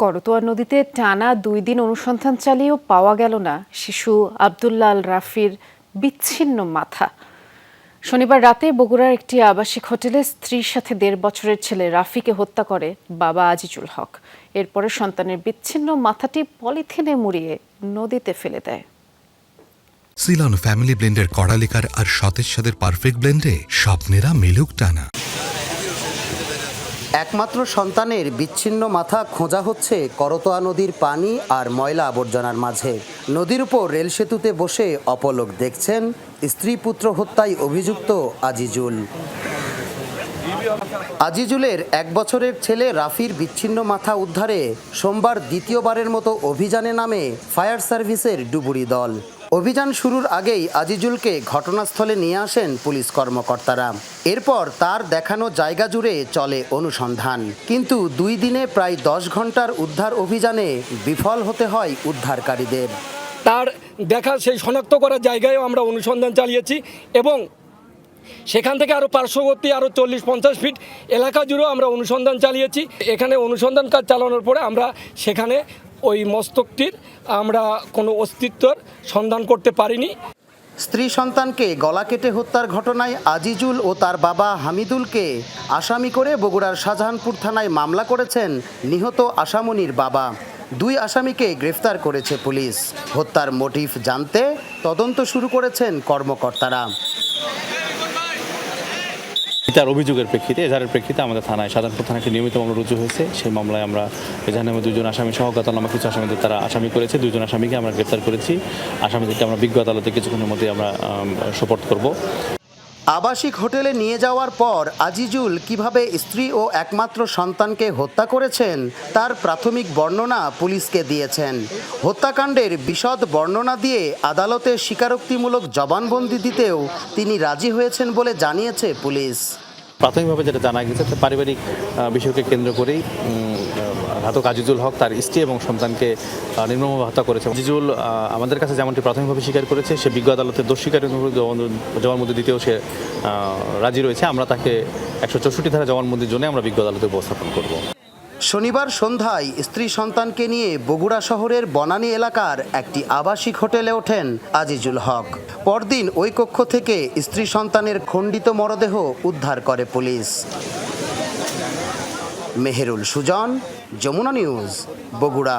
করতোয়া নদীতে টানা 2 দিন অনুসন্ধান চালিয়েও পাওয়া গেল না শিশু আব্দুল্লাহ আল রাফির বিচ্ছিন্ন মাথা। শনিবার রাতে বগুড়ার একটি আবাসিক হোটেলে স্ত্রীর সাথে 1.5 বছরের ছেলে রাফিকে হত্যা করে বাবা আজিজুল হক। এরপরে সন্তানের বিচ্ছিন্ন মাথাটি পলিথিনে মুড়িয়ে নদীতে ফেলে দেয়। সিলন ফ্যামিলি ব্লেন্ডের কড়ালিকার আর সতেজ স্বাদের পারফেক্ট ব্লেন্ডে স্বপ্নেরা মেলুক টানা। একমাত্র সন্তানের বিচ্ছিন্ন মাথা খোঁজা হচ্ছে করতোয়া নদীর পানি আর ময়লা আবর্জনার মাঝে। নদীর উপর রেল সেতুতে বসে অপলক দেখছেন স্ত্রী পুত্র হত্যায় অভিযুক্ত আজিজুল। আজিজুলের 1 বছরের ছেলে রাফির বিচ্ছিন্ন মাথা উদ্ধারে সোমবার দ্বিতীয়বারের মতো অভিযানে নামে ফায়ার সার্ভিসের ডুবুরি দল। অভিযান শুরুর আগেই আজিজুলকে ঘটনাস্থলে নিয়ে আসেন পুলিশ কর্মকর্তারা। এরপর তার দেখানো জায়গা জুড়ে চলে অনুসন্ধান, কিন্তু 2 দিনে প্রায় 10 ঘন্টার উদ্ধার অভিযানে বিফল হতে হয় উদ্ধারকারীদের। তার দেখা সেই শনাক্ত করার জায়গায়ও আমরা অনুসন্ধান চালিয়েছি এবং সেখান থেকে আরও পার্শ্ববর্তী আরও 40-50 ফিট এলাকা জুড়েও আমরা অনুসন্ধান চালিয়েছি। এখানে অনুসন্ধান কাজ চালানোর পরে আমরা সেখানে ওই মস্তকটির আমরা কোনো অস্তিত্বর সন্ধান করতে পারিনি। স্ত্রী সন্তানকে গলা কেটে হত্যার ঘটনায় আজিজুল ও তার বাবা হামিদুলকে আসামি করে বগুড়ার শাহজাহানপুর থানায় মামলা করেছেন নিহত আশামনির বাবা। 2 আসামিকে গ্রেফতার করেছে পুলিশ। হত্যার মোটিভ জানতে তদন্ত শুরু করেছেন কর্মকর্তারা। তার অভিযোগের প্রেক্ষিতে এজাহারের প্রেক্ষিতে আমাদের থানায় শাহজাহানপুর থানায় একটি নিয়মিত মামলা রুজু হয়েছে। সেই মামলায় আমরা এজাহার নামে 2 জন আসামি সহ জ্ঞাতনামা কিছু আসামিদের তারা আসামি করেছে। 2 জন আসামিকে আমরা গ্রেপ্তার করেছি। আসামিদেরকে আমরা বিজ্ঞ আদালতে কিছুক্ষণের মধ্যে আমরা সোপর্দ করব। আবাসিক হোটেলে নিয়ে যাওয়ার পর আজিজুল কিভাবে স্ত্রী ও একমাত্র সন্তানকে হত্যা করেছেন তার প্রাথমিক বর্ণনা পুলিশকে দিয়েছেন। হত্যাকাণ্ডের বিশদ বর্ণনা দিয়ে আদালতে স্বীকারোক্তিমূলক জবানবন্দি দিতেও তিনি রাজি হয়েছেন বলে জানিয়েছে পুলিশ। প্রাথমিকভাবে যেটা জানা গেছে পারিবারিক বিষয়কে কেন্দ্র করেই ঘাতক আজিজুল হক তার স্ত্রী এবং সন্তানকে নির্মমভাবে হত্যা করেছে। আজিজুল আমাদের কাছে যেমনটি প্রাথমিকভাবে স্বীকার করেছে, সে বিজ্ঞ আদালতের দোষ স্বীকারের জবানবন্দি দিতেও সে রাজি রয়েছে। আমরা তাকে 164 ধারা জবানবন্দির জন্য আমরা বিজ্ঞ আদালতে উপস্থাপন করব। শনিবার সন্ধ্যায় স্ত্রী সন্তানকে নিয়ে বগুড়া শহরের বনানী এলাকার একটি আবাসিক হোটেলে ওঠেন আজিজুল হক। পরদিন ওই কক্ষ থেকে স্ত্রী সন্তানের খণ্ডিত মরদেহ উদ্ধার করে পুলিশ। মেহেরুল সুজন, যমুনা নিউজ, বগুড়া।